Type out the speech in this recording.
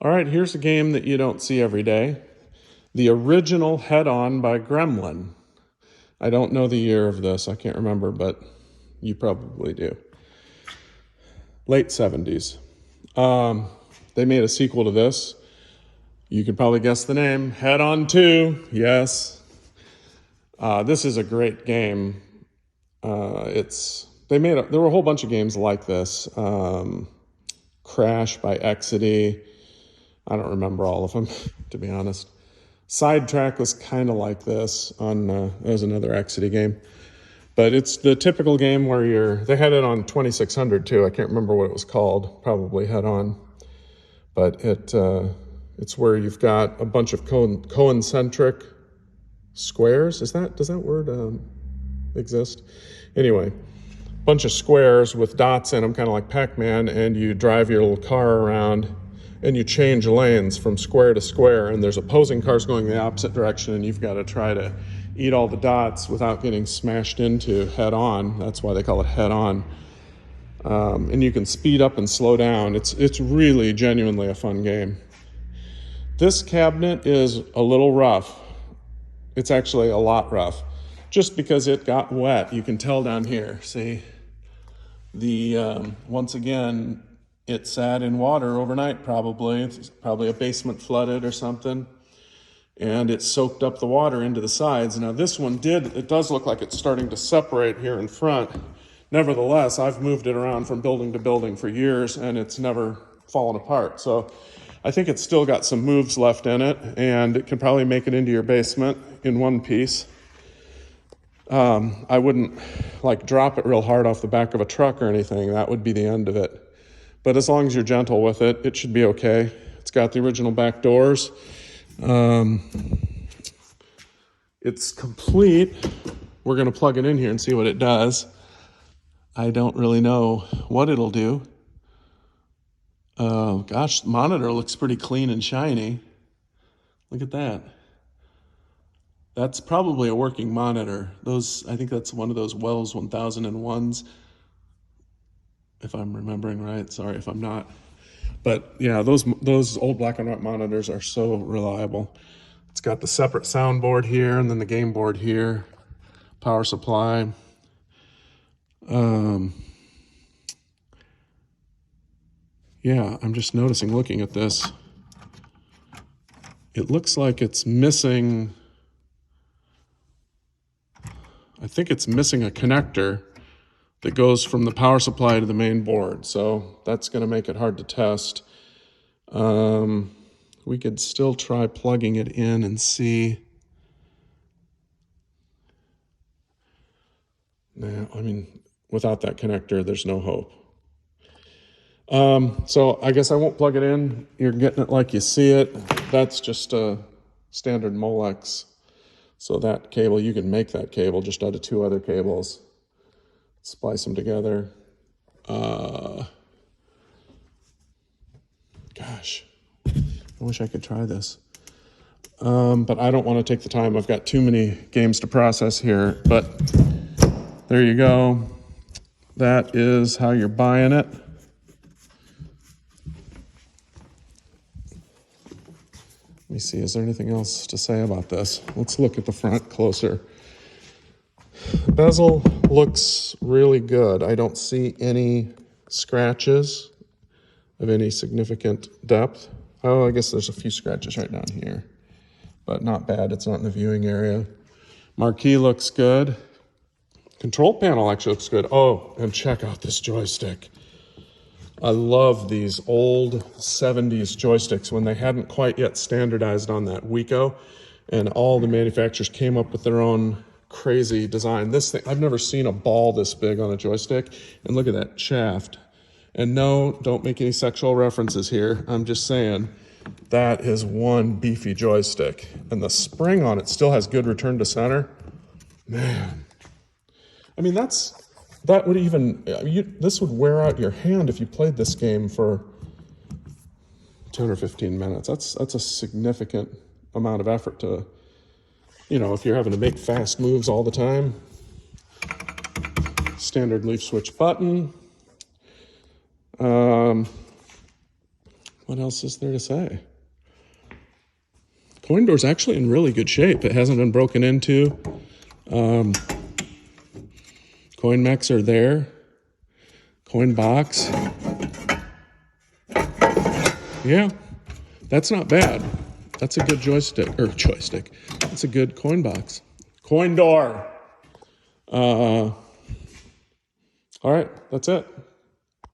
All right, here's a game that you don't see every day. The original Head On by Gremlin. I don't know the year of this, I can't remember, but you probably do. Late 70s. They made a sequel to this. You could probably guess the name, Head On 2, yes. This is a great game. There were a whole bunch of games like this. Crash by Exidy. I don't remember all of them, to be honest. Sidetrack was kind of like this on, that was another Exidy game. But it's the typical game where they had it on 2600 too. I can't remember what it was called, probably Head On. But it's where you've got a bunch of concentric squares. Does that word exist? Anyway, bunch of squares with dots in them, kind of like Pac-Man, and you drive your little car around and you change lanes from square to square, and there's opposing cars going the opposite direction, and you've got to try to eat all the dots without getting smashed into head on. That's why they call it Head On. And you can speed up and slow down. It's really genuinely a fun game. This cabinet is a little rough. It's actually a lot rough, just because it got wet. You can tell down here, see? Once again, it sat in water overnight probably. It's probably a basement flooded or something. And it soaked up the water into the sides. Now this one it does look like it's starting to separate here in front. Nevertheless, I've moved it around from building to building for years and it's never fallen apart. So I think it's still got some moves left in it, and it can probably make it into your basement in one piece. I wouldn't drop it real hard off the back of a truck or anything. That would be the end of it. But as long as you're gentle with it, it should be okay. It's got the original back doors. It's complete. We're going to plug it in here and see what it does. I don't really know what it'll do. Gosh, the monitor looks pretty clean and shiny. Look at that. That's probably a working monitor. I think that's one of those Wells 1001s, if I'm remembering right. Sorry if I'm not. But yeah, those old black and white monitors are so reliable. It's got the separate soundboard here and then the game board here, power supply. Yeah, I'm just noticing looking at this. It looks like it's missing, I think it's missing a connector that goes from the power supply to the main board. So that's going to make it hard to test. We could still try plugging it in and see. Nah, I mean, without that connector, there's no hope. So I guess I won't plug it in. You're getting it like you see it. That's just a standard Molex. So that cable, you can make that cable just out of two other cables. Splice them together. Gosh, I wish I could try this. But I don't want to take the time. I've got too many games to process here. But there you go. That is how you're buying it. Let me see, is there anything else to say about this? Let's look at the front closer. The bezel looks really good. I don't see any scratches of any significant depth. Oh, I guess there's a few scratches right down here, but not bad. It's not in the viewing area. Marquee looks good. Control panel actually looks good. Oh, and check out this joystick. I love these old 70s joysticks when they hadn't quite yet standardized on that Wico, and all the manufacturers came up with their own crazy design. This thing, I've never seen a ball this big on a joystick, and look at that shaft. And no, don't make any sexual references here. I'm just saying that is one beefy joystick, and the spring on it still has good return to center. Man, I mean, that would even, this would wear out your hand if you played this game for 10 or 15 minutes. That's a significant amount of effort to, if you're having to make fast moves all the time. Standard leaf switch button. What else is there to say? Coin door's actually in really good shape. It hasn't been broken into. Coin mechs are there. Coin box. Yeah, that's not bad. That's a good joystick. That's a good coin box. Coin door. All right, that's it.